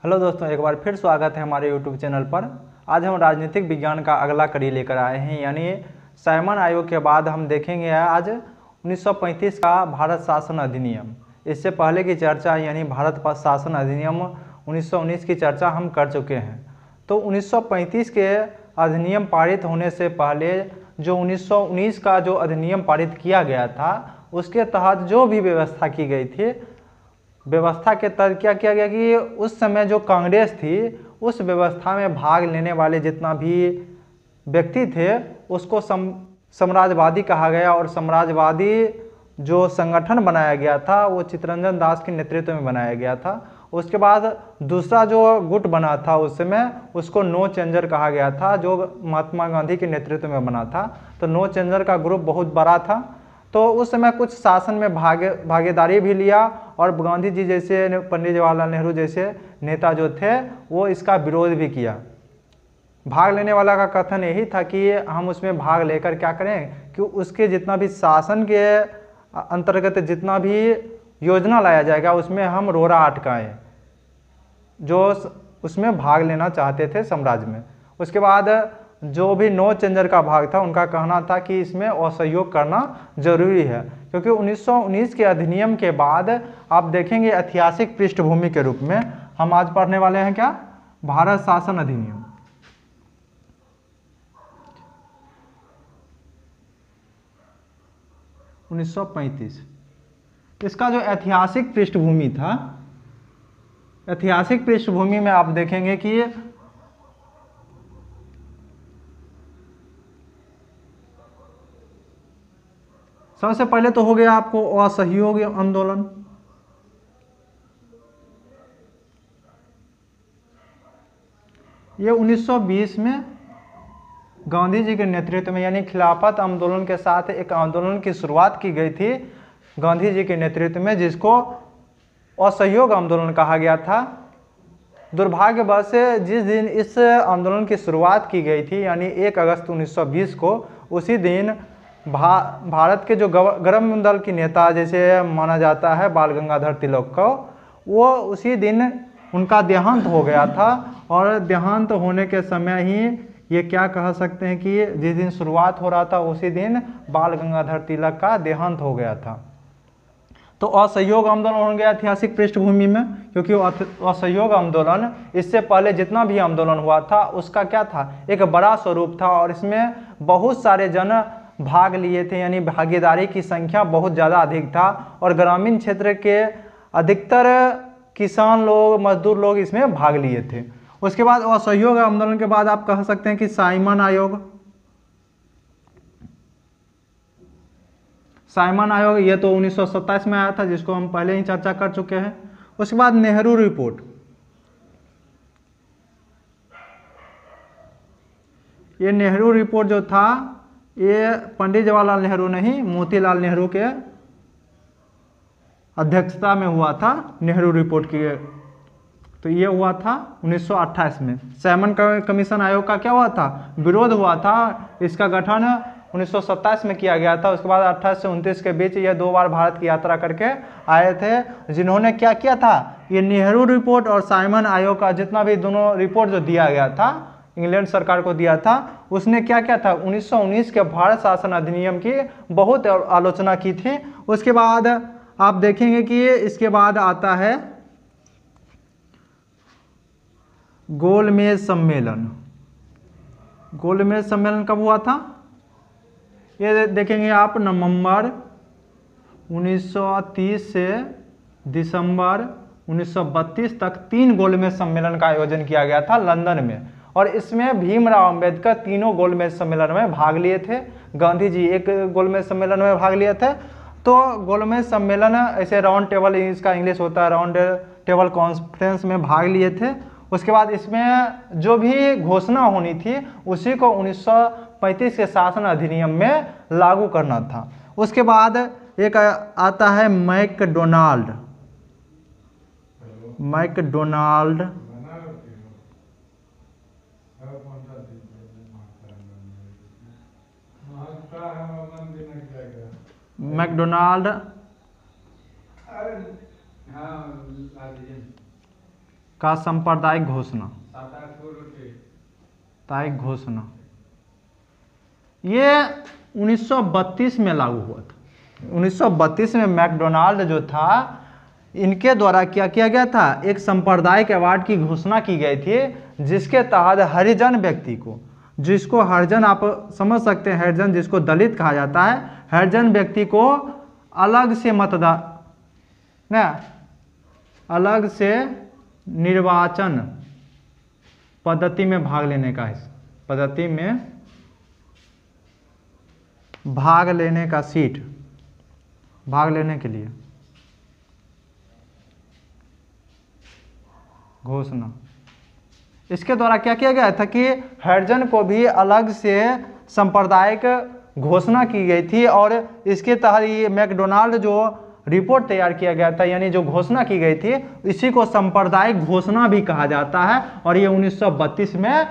Hello दोस्तों, एक बार फिर स्वागत है हमारे यूट्यूब चैनल पर। आज हम राजनीतिक विज्ञान का अगला कड़ी लेकर आए हैं, यानी साइमन आयोग के बाद हम देखेंगे आज 1935 का भारत शासन अधिनियम। इससे पहले की चर्चा यानी भारत शासन अधिनियम 1919 की चर्चा हम कर चुके हैं। तो 1935 के अधिनियम पारित होने से पहले जो 1919 का जो अधिनियम पारित किया गया था, उसके तहत जो भी व्यवस्था की गई थी, व्यवस्था के तहत क्या किया गया कि उस समय जो कांग्रेस थी, उस व्यवस्था में भाग लेने वाले जितना भी व्यक्ति थे उसको साम्राज्यवादी कहा गया। और साम्राज्यवादी जो संगठन बनाया गया था वो चित्तरंजन दास के नेतृत्व में बनाया गया था। उसके बाद दूसरा जो गुट बना था उस समय, उसको नो चेंजर कहा गया था, जो महात्मा गांधी के नेतृत्व में बना था। तो नो चेंजर का ग्रुप बहुत बड़ा था। तो उस समय कुछ शासन में भागीदारी भी लिया, और गांधी जी जैसे, पंडित जवाहरलाल नेहरू जैसे नेता जो थे वो इसका विरोध भी किया। भाग लेने वाला का कथन यही था कि हम उसमें भाग लेकर क्या करें कि उसके जितना भी शासन के अंतर्गत जितना भी योजना लाया जाएगा उसमें हम रोड़ा अटकाएं, जो उसमें भाग लेना चाहते थे साम्राज्य में। उसके बाद जो भी नो चेंजर का भाग था उनका कहना था कि इसमें असहयोग करना जरूरी है, क्योंकि 1919 के अधिनियम के बाद आप देखेंगे ऐतिहासिक पृष्ठभूमि के रूप में हम आज पढ़ने वाले हैं क्या, भारत शासन अधिनियम। इसका जो ऐतिहासिक पृष्ठभूमि था, ऐतिहासिक पृष्ठभूमि में आप देखेंगे कि सबसे पहले तो हो गया आपको असहयोग आंदोलन। ये 1920 में गांधी जी के नेतृत्व में यानी खिलाफत आंदोलन के साथ एक आंदोलन की शुरुआत की गई थी गांधी जी के नेतृत्व में, जिसको असहयोग आंदोलन कहा गया था। दुर्भाग्यवश जिस दिन इस आंदोलन की शुरुआत की गई थी यानी 1 अगस्त 1920 को, उसी दिन भारत के जो गरम दल की नेता जैसे माना जाता है बाल गंगाधर तिलक को, वो उसी दिन उनका देहांत हो गया था। और देहांत होने के समय ही ये क्या कह सकते हैं कि जिस दिन शुरुआत हो रहा था उसी दिन बाल गंगाधर तिलक का देहांत हो गया था। तो असहयोग आंदोलन हो गया ऐतिहासिक पृष्ठभूमि में, क्योंकि असहयोग आंदोलन इससे पहले जितना भी आंदोलन हुआ था उसका क्या था, एक बड़ा स्वरूप था, और इसमें बहुत सारे जन भाग लिए थे, यानी भागीदारी की संख्या बहुत ज़्यादा अधिक था। और ग्रामीण क्षेत्र के अधिकतर किसान लोग, मजदूर लोग इसमें भाग लिए थे। उसके बाद असहयोग आंदोलन के बाद आप कह सकते हैं कि साइमन आयोग। साइमन आयोग ये तो 1927 में आया था, जिसको हम पहले ही चर्चा कर चुके हैं। उसके बाद नेहरू रिपोर्ट। ये नेहरू रिपोर्ट जो था, ये पंडित जवाहरलाल नेहरू नहीं, मोतीलाल नेहरू के अध्यक्षता में हुआ था नेहरू रिपोर्ट की। तो ये हुआ था 1928 में। साइमन कमीशन आयोग का क्या हुआ था, विरोध हुआ था। इसका गठन 1927 में किया गया था। उसके बाद 28 से 29 के बीच ये 2 बार भारत की यात्रा करके आए थे, जिन्होंने क्या किया था, ये नेहरू रिपोर्ट और साइमन आयोग का जितना भी दोनों रिपोर्ट जो दिया गया था, इंग्लैंड सरकार को दिया था, उसने क्या किया था, 1919 के भारत शासन अधिनियम की बहुत आलोचना की थी। उसके बाद आप देखेंगे कि इसके बाद आता है गोलमेज सम्मेलन। गोलमेज सम्मेलन कब हुआ था, ये देखेंगे आप, नवंबर 1930 से दिसंबर 1932 तक 3 गोलमेज सम्मेलन का आयोजन किया गया था लंदन में। और इसमें भीमराव अंबेडकर तीनों गोलमेज सम्मेलन में भाग लिए थे। गांधी जी एक गोलमेज सम्मेलन में भाग लिए थे। तो गोलमेज सम्मेलन ऐसे राउंड टेबल, इसका इंग्लिश होता है राउंड टेबल कॉन्फ्रेंस में भाग लिए थे। उसके बाद इसमें जो भी घोषणा होनी थी उसी को 1935 के शासन अधिनियम में लागू करना था। उसके बाद एक आता है मैकडोनाल्ड। का सांप्रदायिक घोषणा, साप्ताहिक घोषणा, ये 1932 में लागू हुआ था। 1932 में मैकडोनाल्ड जो था, इनके द्वारा क्या किया गया था, एक सांप्रदायिक अवार्ड की घोषणा की गई थी, जिसके तहत हरिजन व्यक्ति को, जिसको हरिजन आप समझ सकते हैं, हरिजन जिसको दलित कहा जाता है, हरिजन व्यक्ति को अलग से मतदान ना, अलग से निर्वाचन पद्धति में भाग लेने का, पद्धति में भाग लेने का, सीट भाग लेने के लिए घोषणा। इसके द्वारा क्या किया गया था कि हरिजन को भी अलग से सांप्रदायिक घोषणा की गई थी, और इसके तहत ये मैकडोनाल्ड जो रिपोर्ट तैयार किया गया था, यानी जो घोषणा की गई थी, इसी को सांप्रदायिक घोषणा भी कहा जाता है, और ये 1932 में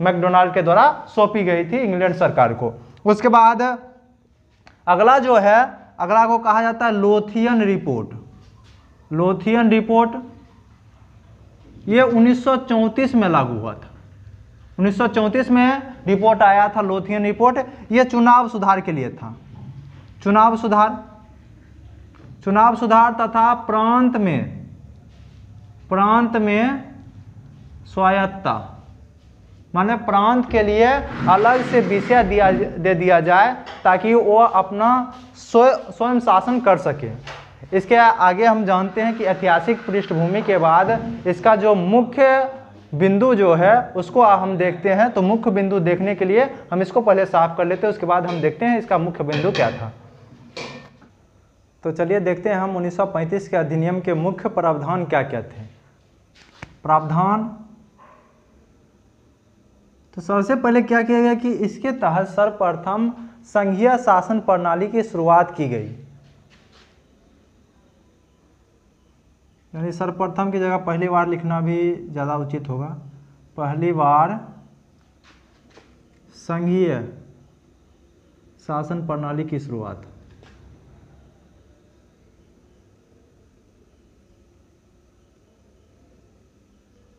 मैकडोनाल्ड के द्वारा सौंपी गई थी इंग्लैंड सरकार को। उसके बाद अगला जो है, अगला को कहा जाता है लोथियन रिपोर्ट। लोथियन रिपोर्ट ये 1934 में लागू हुआ था। 1934 में रिपोर्ट आया था लोथियन रिपोर्ट। ये चुनाव सुधार के लिए था, चुनाव सुधार तथा प्रांत में स्वायत्तता, माने प्रांत के लिए अलग से विषय दे दिया जाए ताकि वो अपना स्वयं शासन कर सके। इसके आगे हम जानते हैं कि ऐतिहासिक पृष्ठभूमि के बाद इसका जो मुख्य बिंदु जो है उसको हम देखते हैं। तो मुख्य बिंदु देखने के लिए हम इसको पहले साफ कर लेते हैं, उसके बाद हम देखते हैं इसका मुख्य बिंदु क्या था। तो चलिए देखते हैं हम 1935 के अधिनियम के मुख्य प्रावधान क्या क्या थे। प्रावधान, तो सबसे पहले क्या किया गया कि इसके तहत सर्वप्रथम संघीय शासन प्रणाली की शुरुआत की गई। यानी सर्वप्रथम की जगह पहली बार लिखना भी ज़्यादा उचित होगा। पहली बार संघीय शासन प्रणाली की शुरुआत।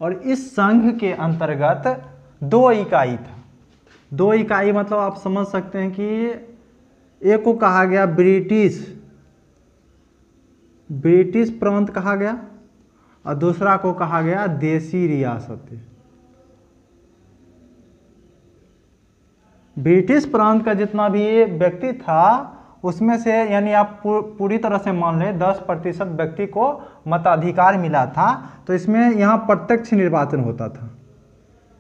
और इस संघ के अंतर्गत 2 इकाई था। 2 इकाई मतलब आप समझ सकते हैं कि एक को कहा गया ब्रिटिश प्रांत कहा गया, और दूसरा को कहा गया देसी रियासतें। ब्रिटिश प्रांत का जितना भी व्यक्ति था उसमें से, यानी आप पूरी तरह से मान लें 10% व्यक्ति को मताधिकार मिला था। तो इसमें यहाँ प्रत्यक्ष निर्वाचन होता था,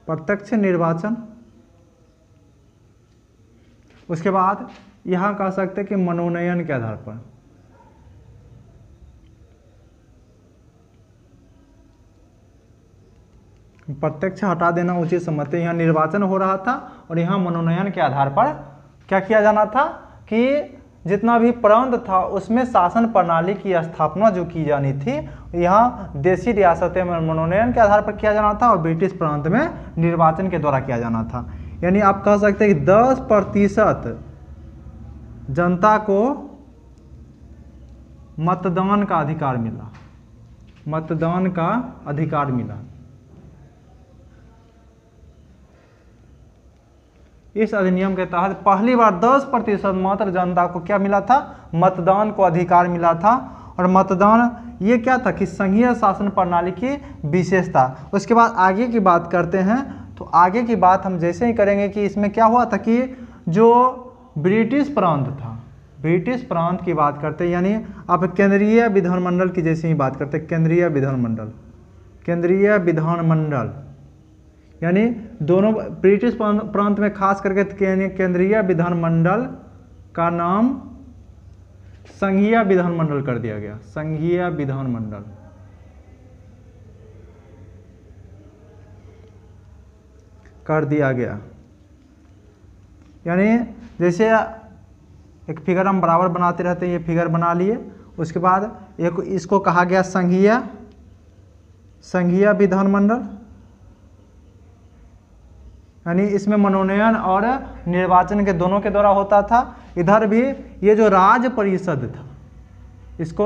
प्रत्यक्ष निर्वाचन। उसके बाद यहाँ कह सकते हैं कि मनोनयन के आधार पर, प्रत्यक्ष हटा देना उचित समझते हैं। यहाँ निर्वाचन हो रहा था और यहाँ मनोनयन के आधार पर क्या किया जाना था कि जितना भी प्रांत था उसमें शासन प्रणाली की स्थापना जो की जानी थी, यहाँ देसी रियासतें में मनोनयन के आधार पर किया जाना था और ब्रिटिश प्रांत में निर्वाचन के द्वारा किया जाना था। यानी आप कह सकते हैं कि 10% जनता को मतदान का अधिकार मिला, मतदान का अधिकार मिला। इस अधिनियम के तहत पहली बार 10% मात्र जनता को क्या मिला था, मतदान को अधिकार मिला था। और मतदान ये क्या था कि संघीय शासन प्रणाली की विशेषता। उसके बाद आगे की बात करते हैं। तो आगे की बात हम जैसे ही करेंगे कि इसमें क्या हुआ था कि जो ब्रिटिश प्रांत था, ब्रिटिश प्रांत की बात करते हैं, यानी आप केंद्रीय विधानमंडल की जैसे ही बात करते हैं, केंद्रीय विधानमंडल, यानी दोनों ब्रिटिश प्रांत में खास करके केंद्रीय विधानमंडल का नाम संघीय विधानमंडल कर दिया गया, संघीय विधानमंडल। कर दिया गया। यानी जैसे एक फिगर हम बराबर बनाते रहते हैं, ये फिगर बना लिए। उसके बाद एक इसको कहा गया संघीय विधानमंडल, यानी इसमें मनोनयन और निर्वाचन के दोनों के द्वारा होता था। इधर भी ये जो राज्य परिषद था, इसको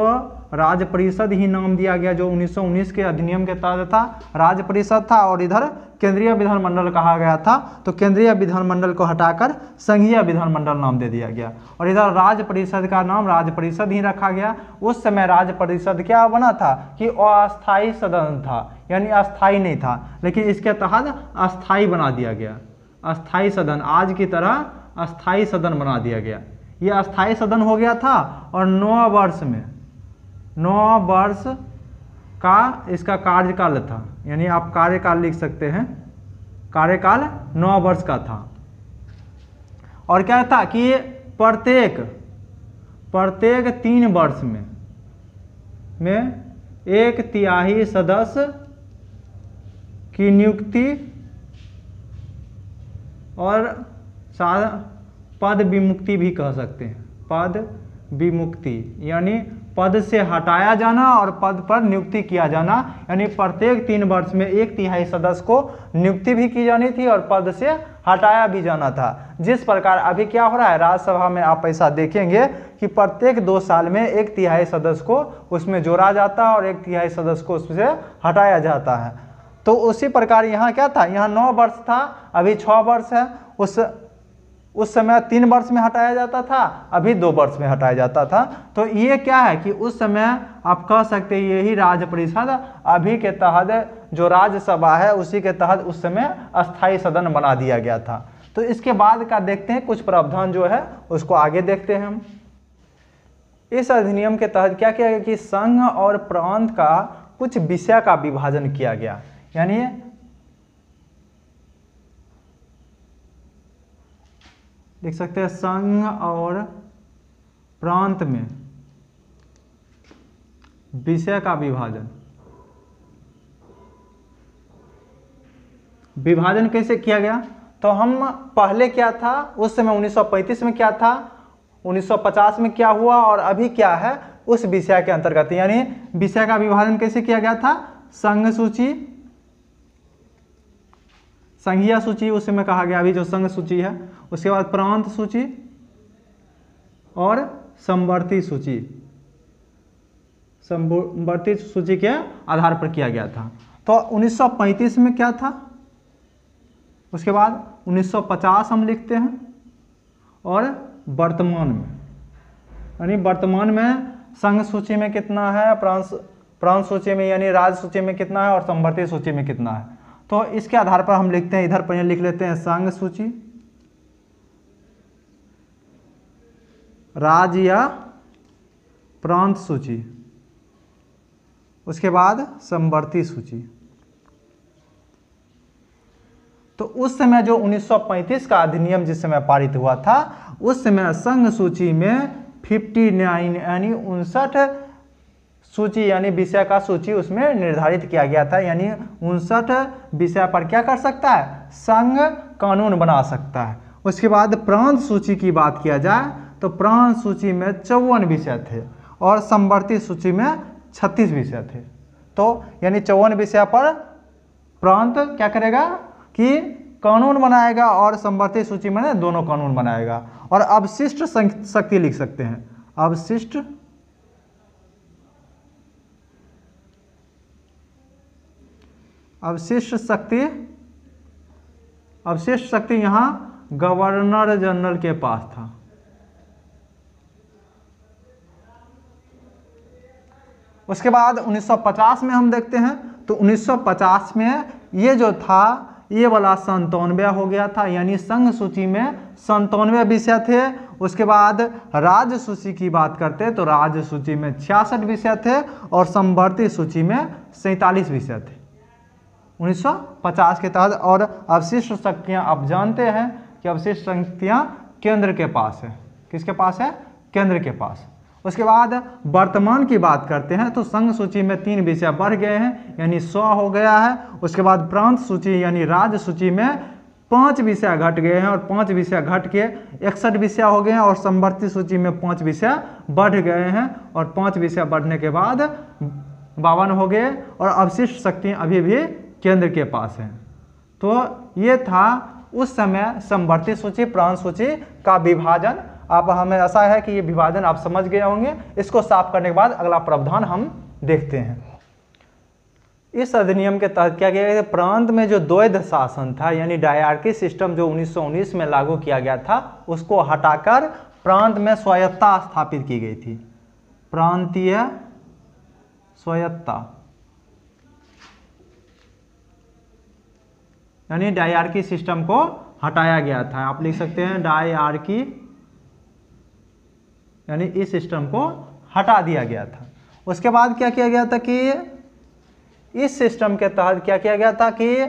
राज्य परिषद ही नाम दिया गया, जो 1919 के अधिनियम के तहत था राज्य परिषद था, और इधर केंद्रीय विधानमंडल कहा गया था, तो केंद्रीय विधानमंडल को हटाकर संघीय विधानमंडल नाम दे दिया गया, और इधर राज्य परिषद का नाम राज्य परिषद ही रखा गया। उस समय राज्य परिषद क्या बना था कि अस्थायी सदन था, यानी अस्थायी नहीं था, लेकिन इसके तहत अस्थायी बना दिया गया, अस्थायी सदन, आज की तरह अस्थायी सदन बना दिया गया। ये अस्थायी सदन हो गया था, और 9 वर्ष में 9 वर्ष का इसका कार्यकाल था, यानी आप कार्यकाल लिख सकते हैं, कार्यकाल 9 वर्ष का था। और क्या था कि प्रत्येक 3 वर्ष में 1/3 सदस्य की नियुक्ति और पद विमुक्ति भी कह सकते हैं, पद विमुक्ति यानी पद से हटाया जाना और पद पर नियुक्ति किया जाना, यानी प्रत्येक 3 वर्ष में 1/3 सदस्य को नियुक्ति भी की जानी थी और पद से हटाया भी जाना था। जिस प्रकार अभी क्या हो रहा है राज्यसभा में, आप ऐसा देखेंगे कि प्रत्येक 2 साल में 1/3 सदस्य को उसमें जोड़ा जाता है और 1/3 सदस्य को उससे हटाया जाता है। तो उसी प्रकार यहाँ क्या था, यहाँ 9 वर्ष था, अभी 6 वर्ष है। उस समय 3 वर्ष में हटाया जाता था, अभी 2 वर्ष में हटाया जाता था। तो ये क्या है कि उस समय आप कह सकते हैं यही राज्य परिषद अभी के तहत जो राज्यसभा है उसी के तहत उस समय अस्थायी सदन बना दिया गया था। तो इसके बाद का देखते हैं कुछ प्रावधान जो है उसको आगे देखते हैं हम। इस अधिनियम के तहत क्या किया गया कि संघ और प्रांत का कुछ विषय का विभाजन किया गया, यानी देख सकते हैं संघ और प्रांत में विषय का विभाजन कैसे किया गया। तो हम पहले क्या था उस समय 1935 में क्या था, 1950 में क्या हुआ और अभी क्या है उस विषय के अंतर्गत, यानी विषय का विभाजन कैसे किया गया था। संघ सूची, संघीय सूची उस समय कहा गया, अभी जो संघ सूची है, उसके बाद प्रांत सूची और समवर्ती सूची, समवर्ती सूची के आधार पर किया गया था। तो 1935 में क्या था, उसके बाद 1950 हम लिखते हैं, और वर्तमान में, यानी वर्तमान में संघ सूची में कितना है, प्रांत सूची में यानी राज्य सूची में कितना है और समवर्ती सूची में कितना है। तो इसके आधार पर हम लिखते हैं, इधर पर लिख लेते हैं संघ सूची, राज्य या प्रांत सूची, उसके बाद समवर्ती सूची। तो उस समय जो 1935 का अधिनियम जिस समय पारित हुआ था उस समय संघ सूची में 59 यानी 59 सूची यानी विषय का सूची उसमें निर्धारित किया गया था, यानी 59 विषय पर क्या कर सकता है, संघ कानून बना सकता है। उसके बाद प्रांत सूची की बात किया जाए तो प्रांत सूची में 54 विषय थे और समवर्ती सूची में 36 विषय थे। तो यानी 54 विषय पर प्रांत क्या करेगा कि कानून बनाएगा और समवर्ती सूची में दोनों कानून बनाएगा। और अवशिष्ट शक्ति लिख सकते हैं, अवशिष्ट शक्ति यहाँ गवर्नर जनरल के पास था। उसके बाद 1950 में हम देखते हैं तो 1950 में ये जो था ये वाला 97 हो गया था, यानी संघ सूची में 97 विषय थे। उसके बाद राज्य सूची की बात करते तो राज्य सूची में 66 विषय थे और समवर्ती सूची में 47 विषय थे 1950 के तहत। और अवशिष्ट शक्तियां आप जानते हैं कि अवशिष्ट शक्तियां केंद्र के पास है, किसके पास है, केंद्र के पास। उसके बाद वर्तमान की बात करते हैं तो संघ सूची में 3 विषय बढ़ गए हैं, यानी 100 हो गया है। उसके बाद प्रांत सूची यानी राज्य सूची में 5 विषय घट गए हैं और 5 विषय घट के 61 विषय हो गए हैं और समवर्ती सूची में 5 विषय बढ़ गए हैं और 5 विषय बढ़ने के बाद 52 हो गए और अवशिष्ट शक्तियाँ अभी भी केंद्र के पास हैं। तो ये था उस समय समवर्ती सूची प्रांत सूची का विभाजन आप हमें आशा है कि ये विभाजन आप समझ गए होंगे। इसको साफ करने के बाद अगला प्रावधान हम देखते हैं। इस अधिनियम के तहत क्या किया गया, प्रांत में जो द्वैध शासन था यानी डायरकी सिस्टम जो 1919 में लागू किया गया था, उसको हटाकर प्रांत में स्वायत्तता स्थापित की गई थी। प्रांतीय स्वायत्तता यानी डायरकी सिस्टम को हटाया गया था। आप लिख सकते हैं डायरकी यानी इस सिस्टम को हटा दिया गया था। उसके बाद क्या किया गया था कि इस सिस्टम के तहत क्या किया गया था कि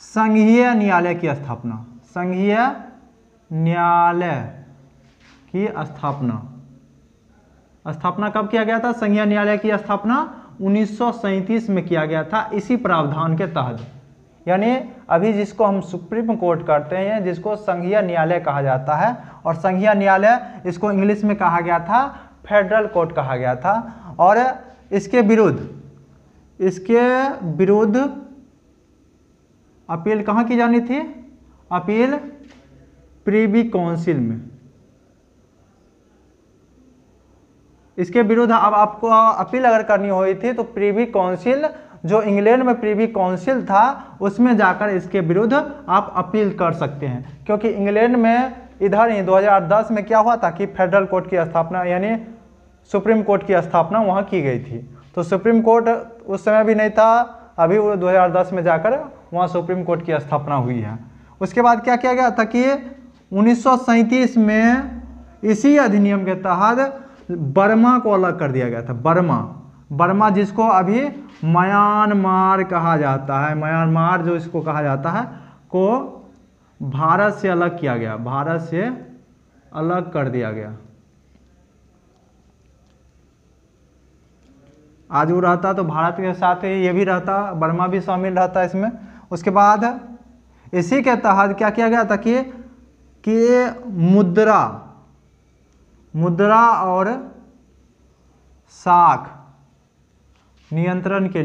संघीय न्यायालय की स्थापना, संघीय न्यायालय की स्थापना कब किया गया था? संघीय न्यायालय की स्थापना 1937 में किया गया था इसी प्रावधान के तहत। यानी अभी जिसको हम सुप्रीम कोर्ट करते हैं, जिसको संघीय न्यायालय कहा जाता है, और संघीय न्यायालय इसको इंग्लिश में कहा गया था फेडरल कोर्ट कहा गया था। और इसके विरुद्ध अपील कहाँ की जानी थी? अपील प्रीवी काउंसिल में। इसके विरुद्ध अब आपको अपील अगर करनी हुई थी तो प्रीवी काउंसिल, जो इंग्लैंड में प्रीवी काउंसिल था, उसमें जाकर इसके विरुद्ध आप अपील कर सकते हैं। क्योंकि इंग्लैंड में इधर ही 2010 में क्या हुआ था कि फेडरल कोर्ट की स्थापना यानी सुप्रीम कोर्ट की स्थापना वहाँ की गई थी। तो सुप्रीम कोर्ट उस समय भी नहीं था, अभी वो 2010 में जाकर वहाँ सुप्रीम कोर्ट की स्थापना हुई है। उसके बाद क्या किया गया था कि 1937 में इसी अधिनियम के तहत बर्मा को अलग कर दिया गया था। बर्मा जिसको अभी म्यांमार कहा जाता है, म्यांमार जो इसको कहा जाता है, को भारत से अलग किया गया, भारत से अलग कर दिया गया। आज वो रहता तो भारत के साथ ही ये भी रहता, बर्मा भी शामिल रहता इसमें। उसके बाद इसी के तहत क्या किया गया था कि मुद्रा और साख नियंत्रण के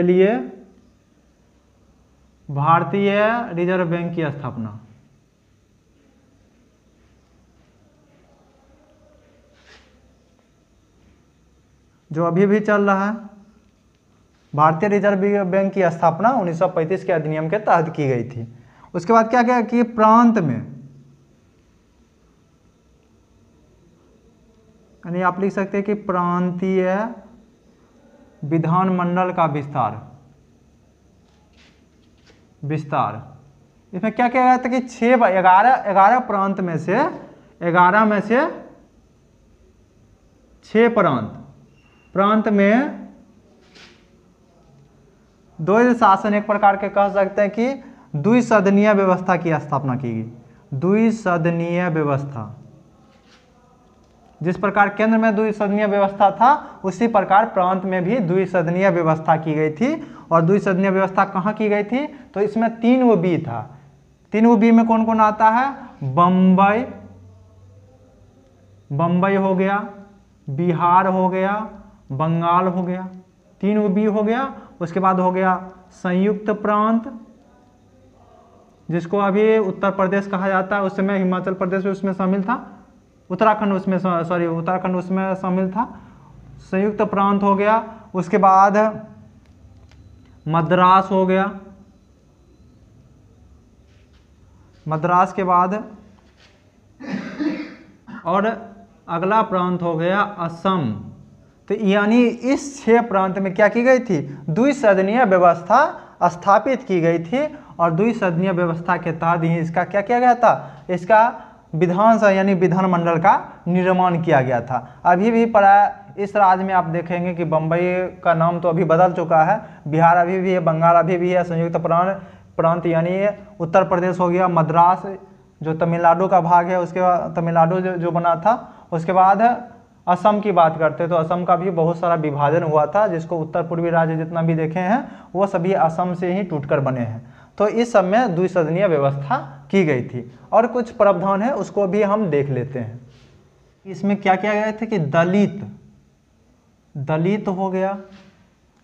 लिए भारतीय रिजर्व बैंक की स्थापना। जो अभी भी चल रहा है, भारतीय रिजर्व बैंक की स्थापना 1935 के अधिनियम के तहत की गई थी। उसके बाद क्या किया कि प्रांत में, यानी आप लिख सकते हैं कि प्रांतीय विधानमंडल का विस्तार। इसमें क्या किया गया था कि 11 प्रांत में से 6 प्रांत में द्वैध शासन, एक प्रकार के कह सकते हैं कि द्विसदनीय व्यवस्था की स्थापना की गई। द्विसदनीय व्यवस्था, जिस प्रकार केंद्र में द्विसदनीय व्यवस्था था, उसी प्रकार प्रांत में भी द्विसदनीय व्यवस्था की गई थी। और द्विसदनीय व्यवस्था कहाँ की गई थी? तो इसमें 3 बी था। 3 बी में कौन कौन आता है? बम्बई हो गया, बिहार हो गया, बंगाल हो गया, 3 बी हो गया। उसके बाद हो गया संयुक्त प्रांत, जिसको अभी उत्तर प्रदेश कहा जाता है, उस समय हिमाचल प्रदेश भी उसमें शामिल था, उत्तराखंड उसमें शामिल था। संयुक्त प्रांत हो गया। उसके बाद मद्रास हो गया, मद्रास के बाद और अगला प्रांत हो गया असम। तो यानी इस 6 प्रांत में क्या की गई थी? द्विसदनीय व्यवस्था स्थापित की गई थी। और द्विसदनीय व्यवस्था के तहत ही इसका क्या किया गया था? इसका विधानसभा यानी विधानमंडल का निर्माण किया गया था। अभी भी प्राय इस राज्य में आप देखेंगे कि बम्बई का नाम तो अभी बदल चुका है, बिहार अभी भी है, बंगाल अभी भी है, संयुक्त प्रांत यानी उत्तर प्रदेश हो गया, मद्रास जो तमिलनाडु का भाग है, उसके बाद तमिलनाडु जो बना था। उसके बाद असम की बात करते तो असम का भी बहुत सारा विभाजन हुआ था, जिसको उत्तर पूर्वी राज्य जितना भी देखे हैं वो सभी असम से ही टूटकर बने हैं। तो इस सब में द्विसदनीय व्यवस्था की गई थी। और कुछ प्रावधान है उसको भी हम देख लेते हैं। इसमें क्या किया गया था कि दलित हो गया,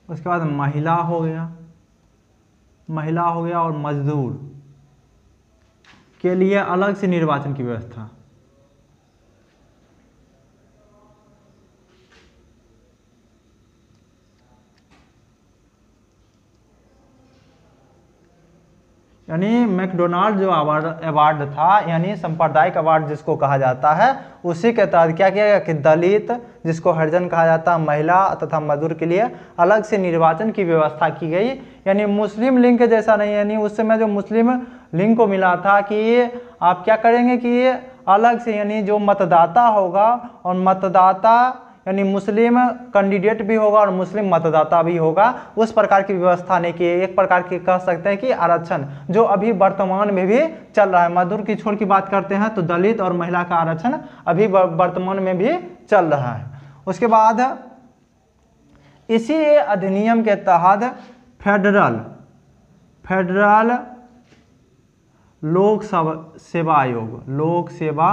उसके बाद महिला हो गया और मजदूर, के लिए अलग से निर्वाचन की व्यवस्था। यानी मैकडोनाल्ड जो अवार्ड था, यानी सांप्रदायिक अवार्ड जिसको कहा जाता है, उसी के तहत क्या किया गया कि दलित, जिसको हरिजन कहा जाता है, महिला तथा मजदूर के लिए अलग से निर्वाचन की व्यवस्था की गई। यानी मुस्लिम लीग के जैसा नहीं, यानी उस समय जो मुस्लिम लीग को मिला था कि आप क्या करेंगे कि अलग से, यानी जो मतदाता होगा और मतदाता यानी मुस्लिम कैंडिडेट भी होगा और मुस्लिम मतदाता भी होगा, उस प्रकार की व्यवस्था नहीं की। एक प्रकार की कह सकते हैं कि आरक्षण जो अभी वर्तमान में भी चल रहा है। मजदूर की छोड़ की बात करते हैं तो दलित और महिला का आरक्षण अभी वर्तमान में भी चल रहा है। उसके बाद इसी अधिनियम के तहत फेडरल लोक सेवा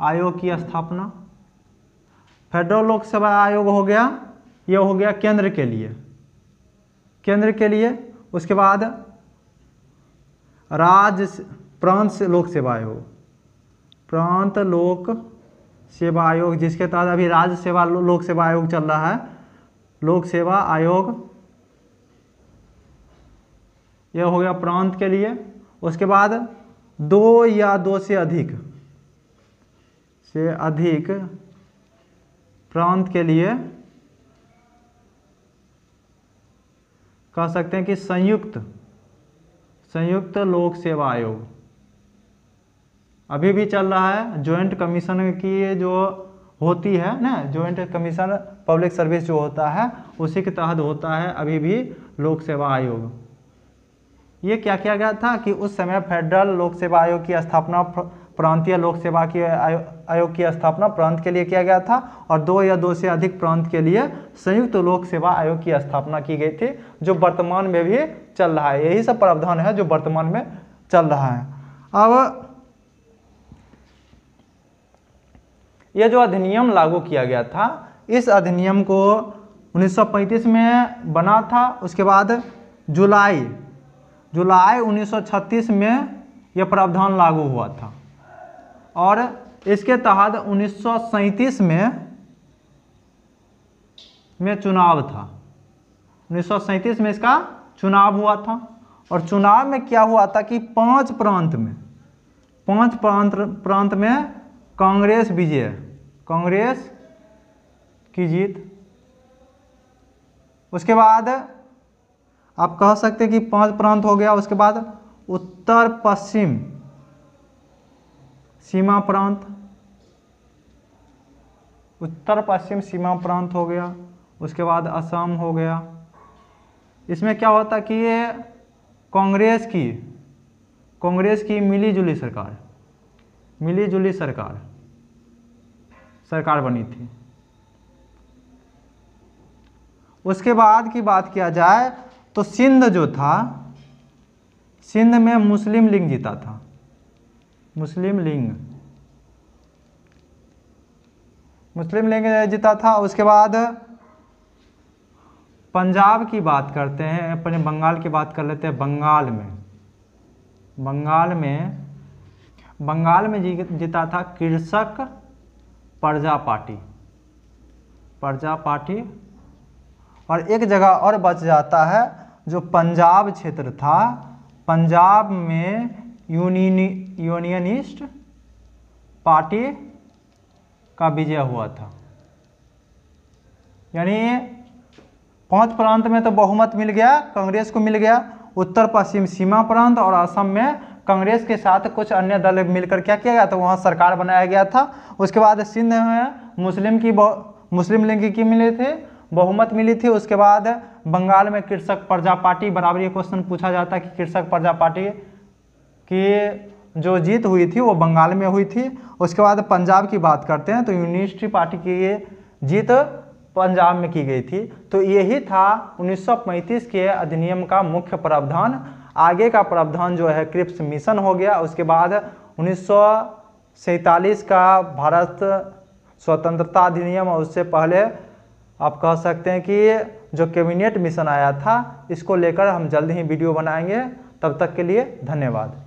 आयोग की स्थापना। फेडरल लोक सेवा आयोग हो गया, ये हो गया केंद्र के लिए। उसके बाद प्रांत लोक सेवा आयोग, जिसके तहत अभी राज्य सेवा लोक सेवा आयोग चल रहा है, लोक सेवा आयोग, ये हो गया प्रांत के लिए। उसके बाद 2 या 2 से अधिक प्रांत के लिए कह सकते हैं कि संयुक्त लोक सेवा आयोग अभी भी चल रहा है। ज्वाइंट कमीशन की जो होती है ना, ज्वाइंट कमीशन पब्लिक सर्विस जो होता है, उसी के तहत होता है अभी भी लोक सेवा आयोग। ये क्या किया गया था कि उस समय फेडरल लोक सेवा आयोग की स्थापना, प्रांतीय लोक सेवा की आयोग की स्थापना प्रांत के लिए किया गया था, और 2 या 2 से अधिक प्रांत के लिए संयुक्त लोक सेवा आयोग की स्थापना की गई थी, जो वर्तमान में भी चल रहा है। यही सब प्रावधान है जो वर्तमान में चल रहा है। अब यह जो अधिनियम लागू किया गया था, इस अधिनियम को 1935 में बना था। उसके बाद जुलाई 1936 में यह प्रावधान लागू हुआ था, और इसके तहत 1937 में चुनाव था। 1937 में इसका चुनाव हुआ था, और चुनाव में क्या हुआ था कि 5 प्रांत में कांग्रेस की जीत। उसके बाद आप कह सकते हैं कि 5 प्रांत हो गया। उसके बाद उत्तर पश्चिम सीमा प्रांत हो गया। उसके बाद असम हो गया। इसमें क्या होता कि ये कांग्रेस की मिलीजुली सरकार बनी थी। उसके बाद की बात किया जाए तो सिंध जो था, सिंध में मुस्लिम लीग जीता था। मुस्लिम लीग जीता था। उसके बाद पंजाब की बात करते हैं, अपने बंगाल की बात कर लेते हैं। बंगाल में जीता था कृषक प्रजा पार्टी। और एक जगह और बच जाता है, जो पंजाब क्षेत्र था, पंजाब में यूनियनिस्ट पार्टी का विजय हुआ था। यानी 5 प्रांत में तो बहुमत मिल गया, कांग्रेस को मिल गया। उत्तर पश्चिम सीमा प्रांत और असम में कांग्रेस के साथ कुछ अन्य दल मिलकर क्या किया गया था, वहाँ सरकार बनाया गया था। उसके बाद सिंध में मुस्लिम लीग की मिले थे, बहुमत मिली थी। उसके बाद बंगाल में कृषक प्रजा पार्टी, बराबर ये क्वेश्चन पूछा जाता है कि कृषक प्रजा पार्टी की जो जीत हुई थी वो बंगाल में हुई थी। उसके बाद पंजाब की बात करते हैं तो यूनियनिस्ट पार्टी की ये जीत पंजाब में की गई थी। तो यही था 1935 के अधिनियम का मुख्य प्रावधान। आगे का प्रावधान जो है क्रिप्स मिशन हो गया। उसके बाद 1947 का भारत स्वतंत्रता अधिनियम, और उससे पहले आप कह सकते हैं कि जो कैबिनेट मिशन आया था, इसको लेकर हम जल्द ही वीडियो बनाएंगे। तब तक के लिए धन्यवाद।